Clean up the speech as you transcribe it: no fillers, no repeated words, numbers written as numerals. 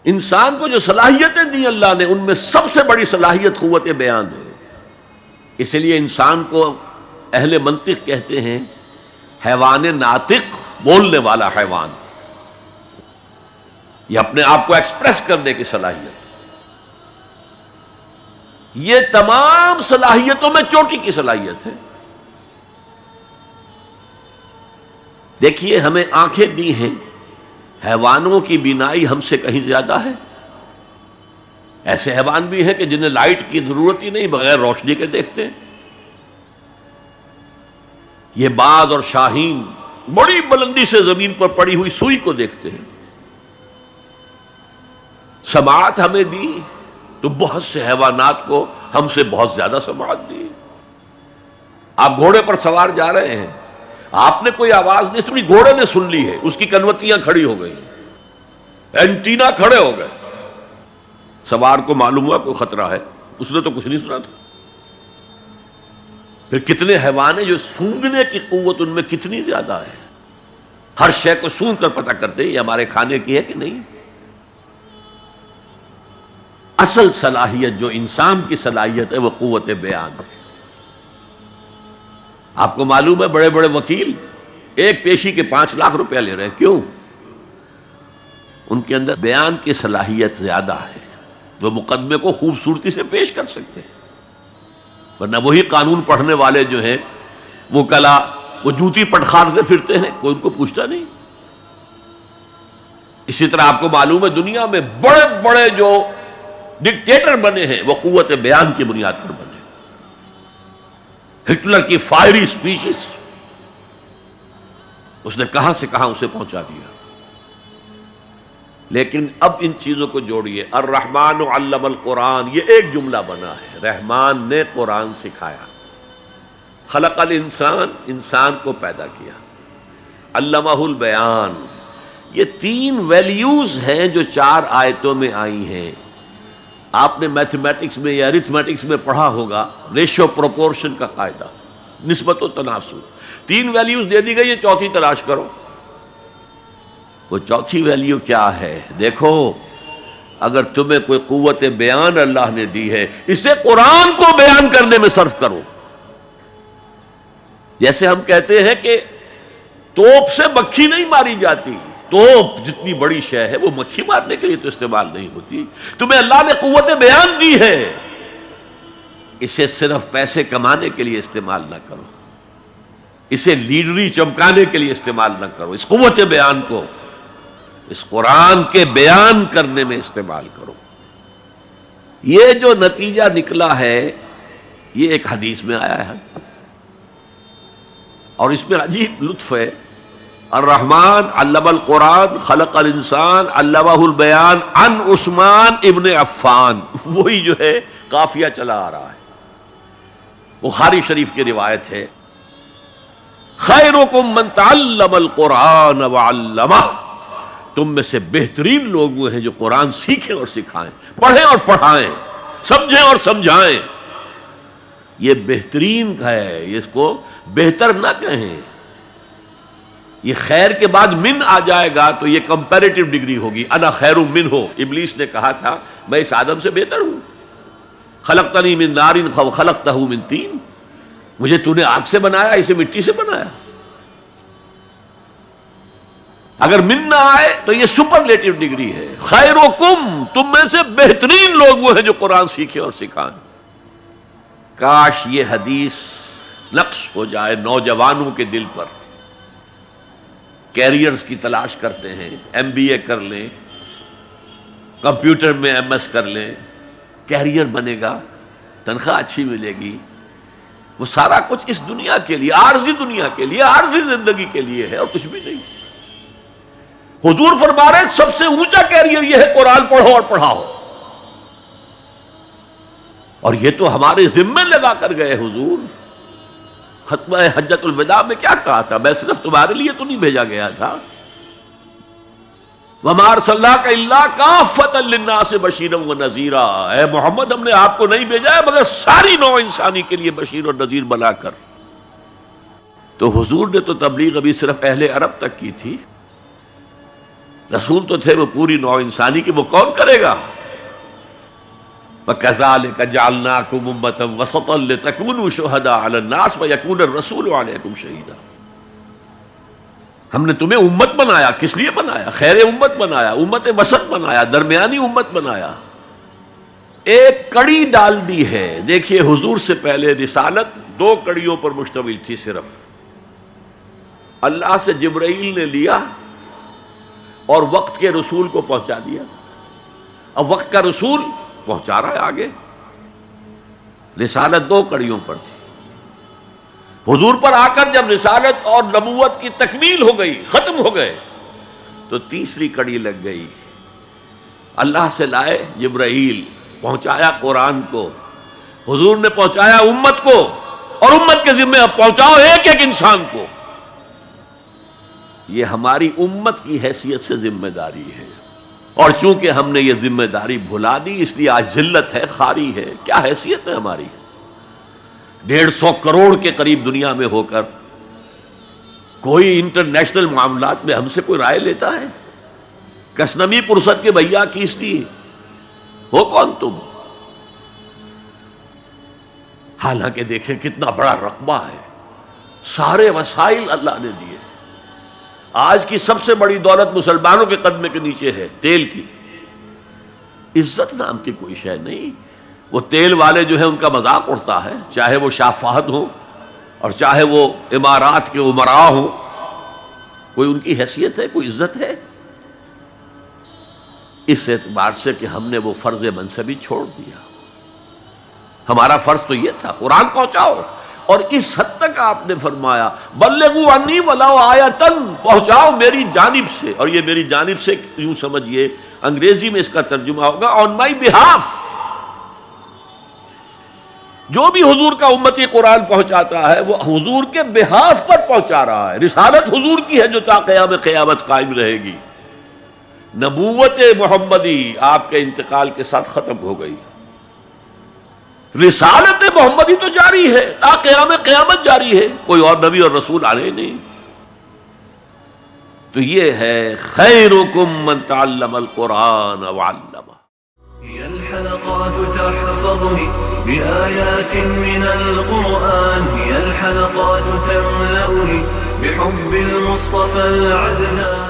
انسان کو جو صلاحیتیں دی اللہ نے، ان میں سب سے بڑی صلاحیت قوت بیان ہے. اس لیے انسان کو اہل منطق کہتے ہیں حیوان ناطق، بولنے والا حیوان. یہ اپنے آپ کو ایکسپریس کرنے کی صلاحیت. یہ تمام صلاحیتوں میں چوٹی کی صلاحیت ہے. دیکھیے ہمیں آنکھیں دی ہیں، حیوانوں کی بینائی ہم سے کہیں زیادہ ہے. ایسے حیوان بھی ہیں کہ جنہیں لائٹ کی ضرورت ہی نہیں، بغیر روشنی کے دیکھتے ہیں. یہ باز اور شاہین بڑی بلندی سے زمین پر پڑی ہوئی سوئی کو دیکھتے ہیں. سماعت ہمیں دی تو بہت سے حیوانات کو ہم سے بہت زیادہ سماعت دی. آپ گھوڑے پر سوار جا رہے ہیں، آپ نے کوئی آواز نہیں سنی، گھوڑے نے سن لی ہے، اس کی کنوتیاں کھڑی ہو گئی، اینٹینا کھڑے ہو گئے. سوار کو معلوم ہوا کوئی خطرہ ہے، اس نے تو کچھ نہیں سنا تھا. پھر کتنے حیوان ہیں جو سونگنے کی قوت ان میں کتنی زیادہ ہے، ہر شے کو سونگ کر پتہ کرتے ہیں یہ ہمارے کھانے کی ہے کہ نہیں. اصل صلاحیت جو انسان کی صلاحیت ہے وہ قوت بیان ہے. آپ کو معلوم ہے بڑے بڑے وکیل ایک پیشی کے 5 لاکھ روپیہ لے رہے ہیں. کیوں؟ ان کے اندر بیان کی صلاحیت زیادہ ہے، وہ مقدمے کو خوبصورتی سے پیش کر سکتے ہیں. ورنہ وہی قانون پڑھنے والے جو ہیں وکلا، وہ جوتی پٹخارتے پھرتے ہیں، کوئی ان کو پوچھتا نہیں. اسی طرح آپ کو معلوم ہے دنیا میں بڑے بڑے جو ڈکٹیٹر بنے ہیں وہ قوت بیان کی بنیاد پر بنے. ہٹلر کی فائری سپیچز اس نے کہاں سے کہاں اسے پہنچا دیا. لیکن اب ان چیزوں کو جوڑیے، الرحمن علم القرآن، یہ ایک جملہ بنا ہے. رحمان نے قرآن سکھایا. خلق الانسان، انسان کو پیدا کیا. علمہ البیان، یہ 3 ویلیوز ہیں جو 4 آیتوں میں آئی ہیں. آپ نے میتھمیٹکس میں یا ارتھمیٹکس میں پڑھا ہوگا ریشو پروپورشن کا قاعدہ، نسبت و تناسب. 3 ویلیوز دے دی گئی، یہ چوتھی تلاش کرو. وہ چوتھی ویلیو کیا ہے؟ دیکھو، اگر تمہیں کوئی قوت بیان اللہ نے دی ہے، اسے قرآن کو بیان کرنے میں صرف کرو. جیسے ہم کہتے ہیں کہ توپ سے مکھی نہیں ماری جاتی، توپ جتنی بڑی شے ہے وہ مکھی مارنے کے لیے تو استعمال نہیں ہوتی. تمہیں اللہ نے قوت بیان دی ہے، اسے صرف پیسے کمانے کے لیے استعمال نہ کرو، اسے لیڈری چمکانے کے لیے استعمال نہ کرو. اس قوت بیان کو اس قرآن کے بیان کرنے میں استعمال کرو. یہ جو نتیجہ نکلا ہے یہ ایک حدیث میں آیا ہے اور اس میں عجیب لطف ہے. الرحمن علم القرآن خلق الانسان علمہ البیان عن عثمان ابن عفان، وہی جو ہے قافیہ چلا آ رہا ہے. بخاری شریف کی روایت ہے، خیرکم من تعلم القرآن وعلمہ، تم میں سے بہترین لوگ وہ ہیں جو قرآن سیکھیں اور سکھائیں، پڑھیں اور پڑھائیں، سمجھیں اور سمجھائیں. یہ بہترین ہے، اس کو بہتر نہ کہیں. یہ خیر کے بعد من آ جائے گا تو یہ کمپیریٹیو ڈگری ہوگی. انا خیر منہ، ابلیس نے کہا تھا میں اس آدم سے بہتر ہوں. خلقتنی من نار خلقتہ من طین، مجھے تو نے آگ سے بنایا، اسے مٹی سے بنایا. اگر من نہ آئے تو یہ سپرلیٹیو ڈگری ہے. خیرکم، تم میں سے بہترین لوگ وہ ہیں جو قرآن سیکھیں اور سکھائیں. کاش یہ حدیث نقش ہو جائے نوجوانوں کے دل پر. کیریئرز کی تلاش کرتے ہیں، ایم بی اے کر لیں، کمپیوٹر میں ایم ایس کر لیں، کیریئر بنے گا، تنخواہ اچھی ملے گی. وہ سارا کچھ اس دنیا کے لیے، عارضی دنیا کے لیے، عارضی زندگی کے لیے ہے اور کچھ بھی نہیں. حضور فرما رہے ہیں سب سے اونچا کیریئر یہ ہے قرآن پڑھو اور پڑھاؤ. اور یہ تو ہمارے ذمے لگا کر گئے حضور. ختمہ حجۃ الوداع میں کیا کہا تھا؟ میں صرف تمہارے لیے تو نہیں بھیجا گیا تھا. وَمَا أَرْسَلْنَاكَ إِلَّا كَافَّةً لِلنَّاسِ بَشِيرًا وَنَذِيرًا، اے محمد ہم نے آپ کو نہیں بھیجا ہے مگر ساری نوع انسانی کے لیے بشیر اور نذیر بنا کر. تو حضور نے تو تبلیغ ابھی صرف اہل عرب تک کی تھی. رسول تو تھے وہ پوری نوع انسانی کی، وہ کون کرے گا؟ وَكَذَلِكَ جَعَلْنَاكُمْ أُمَّةً وَسَطًا لِتَكُونُوا شُهَدَاءَ عَلَى النَّاسِ وَيَكُونَ الرَّسُولُ عَلَيْكُمْ شَهِيدًا۔ ہم نے تمہیں امت بنایا، کس لیے بنایا؟ خیر امت بنایا، امت وسط بنایا، درمیانی امت بنایا، ایک کڑی ڈال دی ہے۔ دیکھیے حضور سے پہلے رسالت 2 کڑیوں پر مشتمل تھی صرف۔ اللہ سے جبرائیل نے لیا اور وقت کے رسول کو پہنچا دیا، اب وقت کا رسول پہنچا رہا ہے آگے۔ رسالت 2 کڑیوں پر تھی، حضور پر آ کر جب رسالت اور نبوت کی تکمیل ہو گئی، ختم ہو گئے، تو تیسری کڑی لگ گئی۔ اللہ سے لائے جبرائیل، پہنچایا قرآن کو، حضور نے پہنچایا امت کو، اور امت کے ذمہ اب پہنچاؤ ایک ایک انسان کو۔ یہ ہماری امت کی حیثیت سے ذمہ داری ہے، اور چونکہ ہم نے یہ ذمہ داری بھلا دی اس لیے آج ذلت ہے، خاری ہے۔ کیا حیثیت ہے ہماری؟ 150 کروڑ کے قریب دنیا میں ہو کر کوئی انٹرنیشنل معاملات میں ہم سے کوئی رائے لیتا ہے؟ کسنمی پرست کے بھیا کیس دی ہو کون تم؟ حالانکہ دیکھیں کتنا بڑا رقبہ ہے، سارے وسائل اللہ نے دیے۔ آج کی سب سے بڑی دولت مسلمانوں کے قدمے کے نیچے ہے، تیل کی۔ عزت نام کی کوئی شے نہیں۔ وہ تیل والے جو ہیں ان کا مذاق اڑتا ہے، چاہے وہ شاہ فہد ہوں اور چاہے وہ امارات کے امراء ہوں، کوئی ان کی حیثیت ہے، کوئی عزت ہے؟ اس اعتبار سے کہ ہم نے وہ فرض منصبی چھوڑ دیا۔ ہمارا فرض تو یہ تھا قرآن پہنچاؤ، اور اس حد تک آپ نے فرمایا بلغوا عنی ولو آیۃ، پہنچاؤ میری جانب سے، اور یہ میری جانب سے یوں سمجھیے انگریزی میں اس کا ترجمہ ہوگا آن مائی بہاف۔ جو بھی حضور کا امتی قرآن پہنچاتا ہے وہ حضور کے بہاف پر پہنچا رہا ہے۔ رسالت حضور کی ہے جو تا قیام قیامت قائم رہے گی۔ نبوت محمدی آپ کے انتقال کے ساتھ ختم ہو گئی، رسالت محمدی تو جاری ہے، تا قیام قیامت جاری ہے، کوئی اور نبی اور رسول آنے نہیں۔ تو یہ ہے خیرکم من تعلم القرآن وعلمہ۔ هي الحلقات تحفظني بآيات من القرآن، هي الحلقات تملأني بحب المصطفى العدنان۔